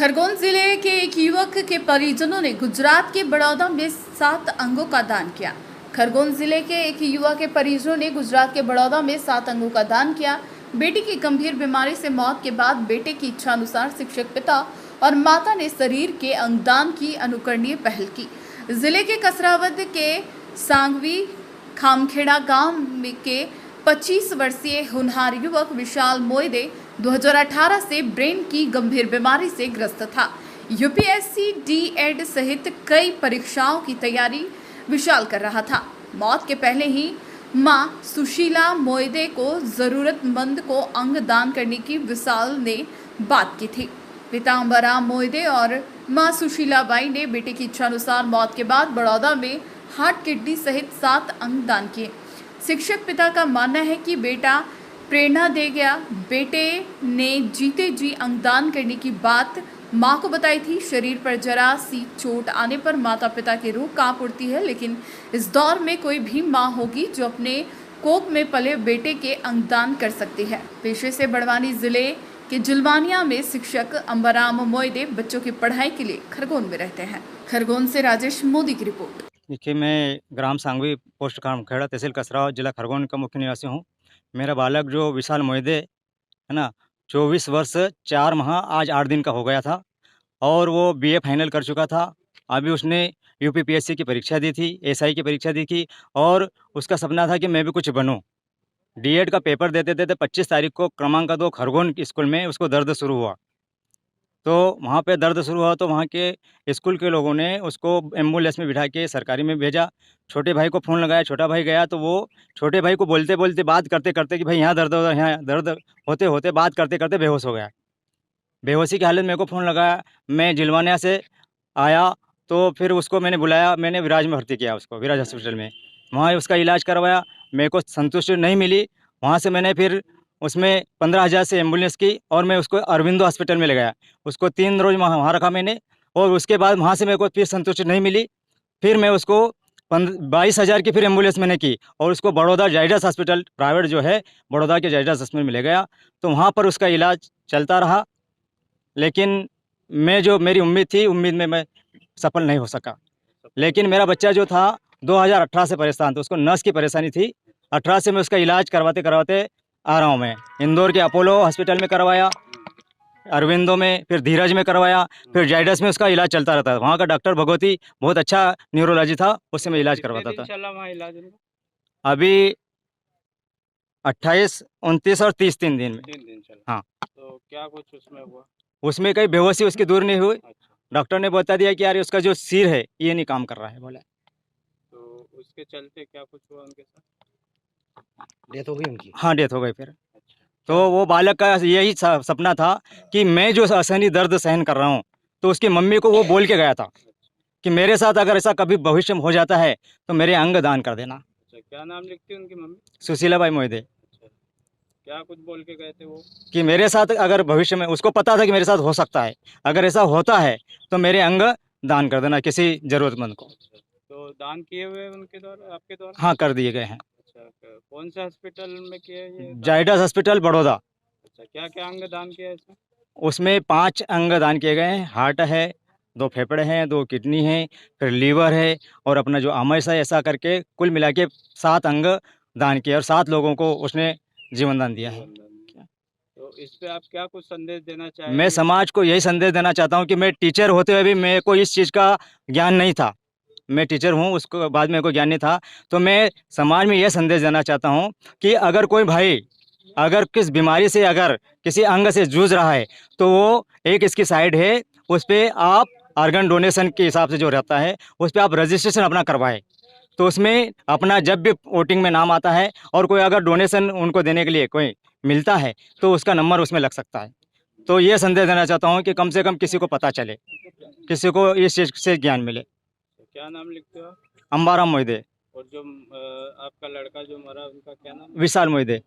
खरगोन जिले के एक युवक के परिजनों ने गुजरात के बड़ौदा में 7 अंगों का दान किया। खरगोन जिले के एक युवक के परिजनों ने गुजरात के बड़ौदा में 7 अंगों का दान किया। बेटी की गंभीर बीमारी से मौत के बाद बेटे की इच्छा अनुसार शिक्षक पिता और माता ने शरीर के अंगदान की अनुकरणीय पहल की। जिले के कसरावद के सांगवी खामखेड़ा गांव के 25 वर्षीय होनहार युवक विशाल मोयदे 2018 से ब्रेन की गंभीर बीमारी से ग्रस्त था। यूपीएससी डीएड सहित कई परीक्षाओं की तैयारी विशाल कर रहा था। मौत के पहले ही मां सुशीला मोयदे को जरूरतमंद को अंग दान करने की विशाल ने बात की थी। पिता अंबाराम मोयदे और मां सुशीला बाई ने बेटे की इच्छानुसार मौत के बाद बड़ौदा में हार्ट, किडनी सहित 7 अंग दान किए। शिक्षक पिता का मानना है कि बेटा प्रेरणा दे गया। बेटे ने जीते जी अंगदान करने की बात मां को बताई थी। शरीर पर जरा सी चोट आने पर माता पिता की रूह कांप उठती है, लेकिन इस दौर में कोई भी मां होगी जो अपने कोख में पले बेटे के अंगदान कर सकती है। पेशे से बड़वानी जिले के जुलवानिया में शिक्षक अंबाराम मोयदे बच्चों की पढ़ाई के लिए खरगोन में रहते हैं। खरगोन से राजेश मोदी की रिपोर्ट। देखिए, मैं ग्राम सांगवी, पोस्ट खामखेड़ा, तहसील कसरावद, जिला खरगोन का मुख्य निवासी हूँ। मेरा बालक जो विशाल मोयदे है ना, 24 वर्ष 4 माह आज 8 दिन का हो गया था और वो बीए फाइनल कर चुका था। अभी उसने यूपीपीएससी की परीक्षा दी थी, एसआई की परीक्षा दी थी और उसका सपना था कि मैं भी कुछ बनूं। डीएड का पेपर देते देते 25 तारीख को क्रमांक 2 खरगोन स्कूल में उसको दर्द शुरू हुआ। तो वहाँ पे दर्द शुरू हुआ तो वहाँ के स्कूल के लोगों ने उसको एम्बुलेंस में बिठा के सरकारी में भेजा। छोटे भाई को फ़ोन लगाया, छोटा भाई गया तो वो छोटे भाई को बोलते बोलते बात करते करते कि भाई यहाँ दर्द हो रहा है, यहाँ दर्द होते होते बात करते करते बेहोश हो गया। बेहोशी की हालत मेरे को फ़ोन लगाया, मैं जिलवानिया से आया तो फिर उसको मैंने बुलाया, मैंने विराज में भर्ती किया उसको, विराज हॉस्पिटल में। वहाँ उसका इलाज करवाया, मेरे को संतुष्टि नहीं मिली। वहाँ से मैंने फिर उसमें 15,000 से एम्बुलेंस की और मैं उसको अरविंदो हॉस्पिटल में ले गया। उसको 3 रोज़ वहाँ रखा मैंने और उसके बाद वहाँ से मेरे को फिर संतुष्टि नहीं मिली। फिर मैं उसको 22,000 की फिर एम्बुलेंस मैंने की और उसको बड़ौदा जाइडस हॉस्पिटल प्राइवेट जो है, बड़ौदा के जाइडस हॉस्पिटल में ले गया। तो वहाँ पर उसका इलाज चलता रहा, लेकिन मेरी उम्मीद थी, उम्मीद में मैं सफल नहीं हो सका। लेकिन मेरा बच्चा जो था 2018 से परेशान था, उसको नस की परेशानी थी। 18 से मैं उसका इलाज करवाते करवाते आ रहा हूँ। मैं इंदौर के अपोलो हॉस्पिटल में करवाया, अरविंदो में, फिर धीरज में करवाया, फिर जाइडस में उसका इलाज चलता रहता था। वहाँ का डॉक्टर भगवती बहुत अच्छा न्यूरोलॉजी था, उससे मैं इलाज करवाता था। चला वहाँ इलाज में? अभी 28, 29 और 30 3 दिन में। 3 दिन चला। हाँ। तो क्या कुछ उसमें हुआ? उसमें कहीं बेहोशी उसकी दूर नहीं हुई। अच्छा। डॉक्टर ने बता दिया कि यार उसका जो सिर है ये नहीं काम कर रहा है, बोला। तो उसके चलते क्या कुछ हुआ उनके साथ? डेथ हो गई उनकी। हाँ, डेथ हो गई फिर। अच्छा। तो वो बालक का यही सपना था कि मैं जो असहनीय दर्द सहन कर रहा हूँ, तो उसकी मम्मी को वो बोल के गया था कि मेरे साथ अगर ऐसा कभी भविष्य में हो जाता है तो मेरे अंग दान कर देना। अच्छा, क्या नाम लिखती है उनकी मम्मी? सुशीलाबाई मोयदे। अच्छा, क्या कुछ बोल के गए थे वो? कि मेरे साथ अगर भविष्य में, उसको पता था कि मेरे साथ हो सकता है, अगर ऐसा होता है तो मेरे अंग दान कर देना किसी ज़रूरतमंद को। अच्छा, तो दान किए हुए उनके द्वारा, आपके द्वारा? हाँ, कर दिए गए हैं। अच्छा, कौन से हॉस्पिटल में किए ये दान? जाइडस हॉस्पिटल बड़ौदा। अच्छा, क्या क्या अंग दान किया है इसमें? उसमें 5 अंग दान किए गए हैं। हार्ट है, 2 फेफड़े हैं, 2 किडनी हैं, फिर लीवर है और अपना जो आमस है, ऐसा करके कुल मिला के 7 अंग दान किए और 7 लोगों को उसने जीवन दान दिया है। जीवन दान दिया। तो इस पे आप क्या कुछ संदेश देना चाहेंगे? मैं समाज को यही संदेश देना चाहता हूँ कि मैं टीचर होते हुए भी मेरे को इस चीज़ का ज्ञान नहीं था। मैं टीचर हूँ, उसको बाद मेरे को ज्ञान नहीं था। तो मैं समाज में यह संदेश देना चाहता हूँ कि अगर कोई भाई अगर किस बीमारी से, अगर किसी अंग से जूझ रहा है, तो वो एक इसकी साइड है, उस पर आप ऑर्गन डोनेशन के हिसाब से जो रहता है उस पर आप रजिस्ट्रेशन अपना करवाएं। तो उसमें अपना जब भी वोटिंग में नाम आता है और कोई अगर डोनेशन उनको देने के लिए कोई मिलता है तो उसका नंबर उसमें लग सकता है। तो ये संदेश देना चाहता हूँ कि कम से कम किसी को पता चले, किसी को इस चीज़ से ज्ञान मिले। क्या नाम लिखते हो आप? अंबाराम मोयदे। और जो आपका लड़का जो मरा उनका क्या नाम? विशाल मोयदे।